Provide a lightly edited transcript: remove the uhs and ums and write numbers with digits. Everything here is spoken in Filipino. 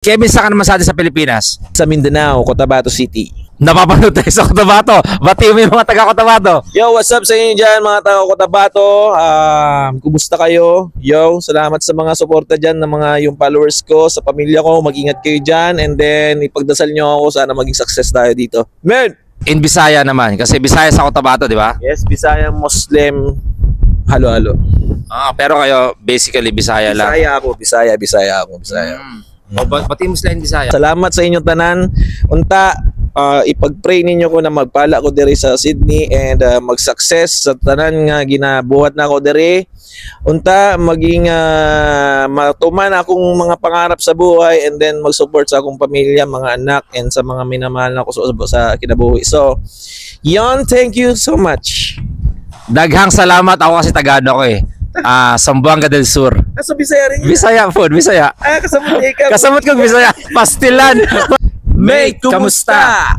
Kevin, saan ka naman sa atin sa Pilipinas? Sa Mindanao, Cotabato City. Napapanood tayo sa Cotabato. Bati mo yung mga taga Cotabato. Yo, what's up sa inyo dyan mga taga Cotabato? Kumusta kayo? Yo, salamat sa mga suporta dyan ng mga yung followers ko, sa pamilya ko. Mag-ingat kayo dyan and then ipagdasal nyo ako. Sana maging success tayo dito. Man! In Bisaya naman, kasi Bisaya sa Cotabato, di ba? Yes, Bisaya, Muslim, halo-halo. Pero kayo, basically, Bisaya lang. Bisaya ako. Bati mo sila in Bisaya. Salamat sa inyong tanan. Unta, ipag-pray ninyo ko na magpala ko diri sa Sydney and mag-success sa tanan nga ginabuhat na ako diri. Unta, maging matuman akong mga pangarap sa buhay and then mag-support sa akong pamilya, mga anak and sa mga minamahal na ko sa kinabuhi. So, yon, thank you so much. Daghang salamat. Ako kasi Tagano ko eh. Zamboanga del Sur. Sa Bisaya rin yun. Bisaya food, Bisaya. Kasamot ikaw. Kasamot kong Bisaya. Pastilan. Mate, kumusta?